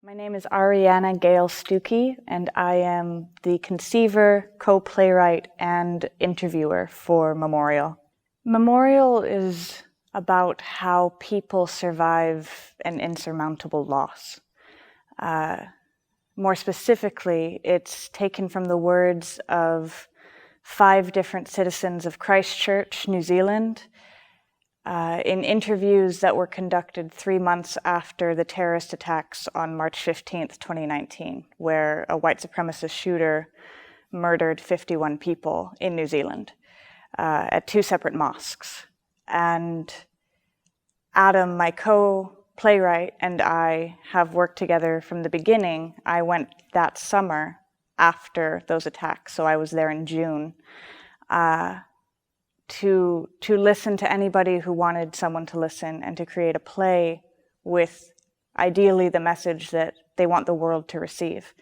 My name is Arianna Gayle Stucki, and I am the conceiver, co-playwright, and interviewer for Memorial. Memorial is about how people survive an insurmountable loss. More specifically, it's taken from the words of 5 different citizens of Christchurch, New Zealand, in interviews that were conducted 3 months after the terrorist attacks on March 15th, 2019, where a white supremacist shooter murdered 51 people in New Zealand at 2 separate mosques. And Adam, my co-playwright, and I have worked together from the beginning. I went that summer after those attacks, so I was there in June. To listen to anybody who wanted someone to listen and to create a play with ideally the message that they want the world to receive.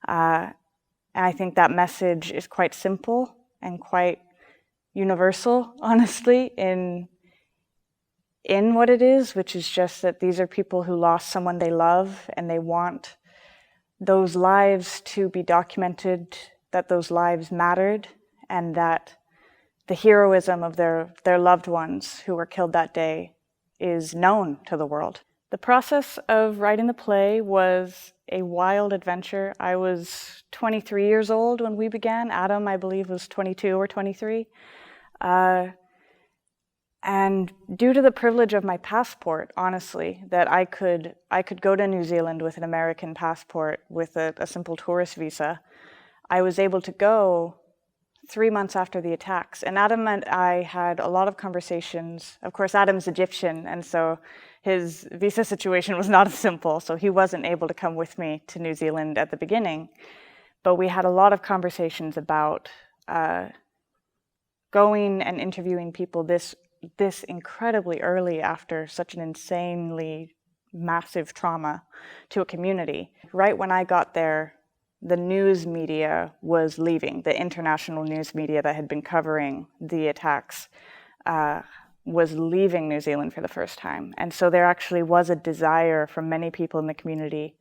And I think that message is quite simple and quite universal, honestly, in what it is, which is just that these are people who lost someone they love and they want those lives to be documented, that those lives mattered, and that the heroism of their loved ones who were killed that day is known to the world. The process of writing the play was a wild adventure. I was 23 years old when we began. Adam, I believe, was 22 or 23. And due to the privilege of my passport, honestly, that I could go to New Zealand with an American passport with a simple tourist visa, I was able to go 3 months after the attacks. And Adam and I had a lot of conversations. Of course, Adam's Egyptian, and so his visa situation was not as simple, so he wasn't able to come with me to New Zealand at the beginning. But we had a lot of conversations about going and interviewing people this incredibly early after such an insanely massive trauma to a community. Right when I got there, the news media was leaving. The international news media that had been covering the attacks was leaving New Zealand for the first time. And so there actually was a desire from many people in the community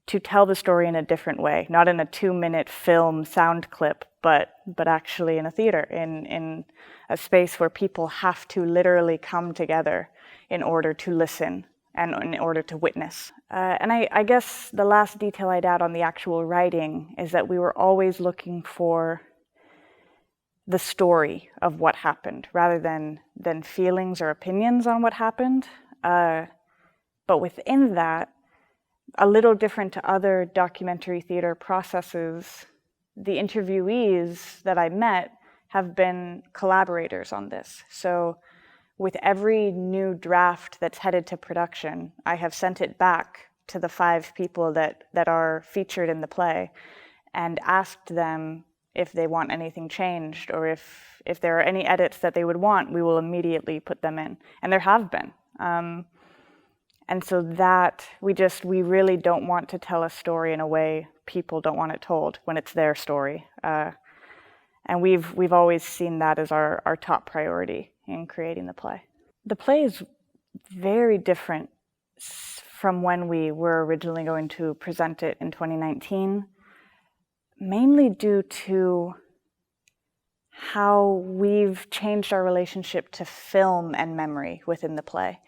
to tell the story in a different way, not in a 2-minute film sound clip, but actually in a theater, in a space where people have to literally come together in order to listen and in order to witness. And I guess the last detail I'd add on the actual writing is that we were always looking for the story of what happened rather than feelings or opinions on what happened. But within that, a little different to other documentary theater processes, the interviewees that I met have been collaborators on this. So with every new draft that's headed to production, I have sent it back to the 5 people that are featured in the play and asked them if they want anything changed, or if there are any edits that they would want, we will immediately put them in. And there have been. And so that we really don't want to tell a story in a way people don't want it told when it's their story. And we've always seen that as our top priority in creating the play. The play is very different from when we were originally going to present it in 2019, mainly due to how we've changed our relationship to film and memory within the play.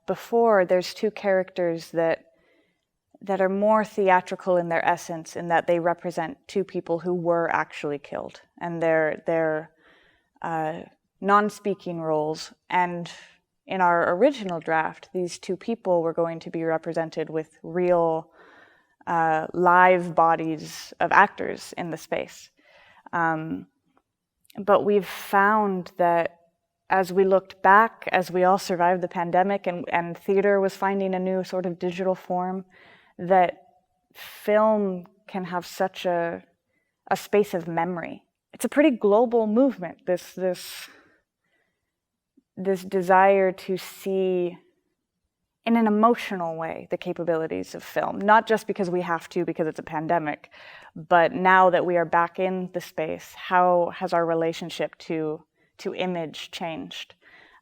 Before, there's 2 characters that are more theatrical in their essence, in that they represent 2 people who were actually killed, and they're non-speaking roles. And in our original draft, these 2 people were going to be represented with real live bodies of actors in the space. But we've found that as we looked back, as we all survived the pandemic and theater was finding a new sort of digital form, that film can have such a space of memory. It's a pretty global movement, this desire to see in an emotional way the capabilities of film, not just because we have to because it's a pandemic, but now that we are back in the space, how has our relationship to image changed?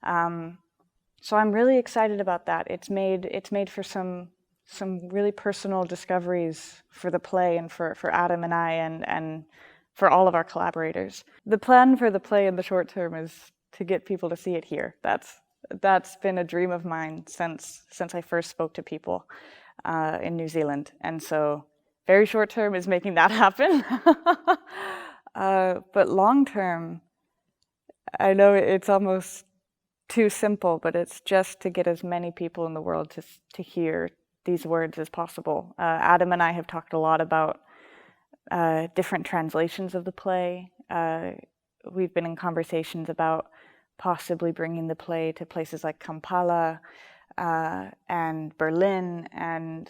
So I'm really excited about that. It's made for some some really personal discoveries for the play and for Adam and I and for all of our collaborators. The plan for the play in the short term is to get people to see it here. That's been a dream of mine since I first spoke to people in New Zealand. And so very short term is making that happen. But long term, I know it's almost too simple, but it's just to get as many people in the world to hear these words as possible. Adam and I have talked a lot about different translations of the play. We've been in conversations about possibly bringing the play to places like Kampala and Berlin. And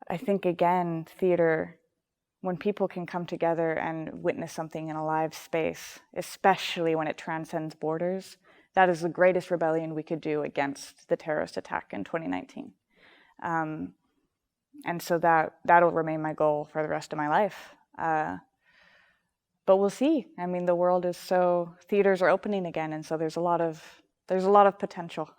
I think, again, theater, when people can come together and witness something in a live space, especially when it transcends borders, that is the greatest rebellion we could do against the terrorist attack in 2019. And so that'll remain my goal for the rest of my life. But we'll see. I mean, the world is theaters are opening again, and so there's a lot of potential.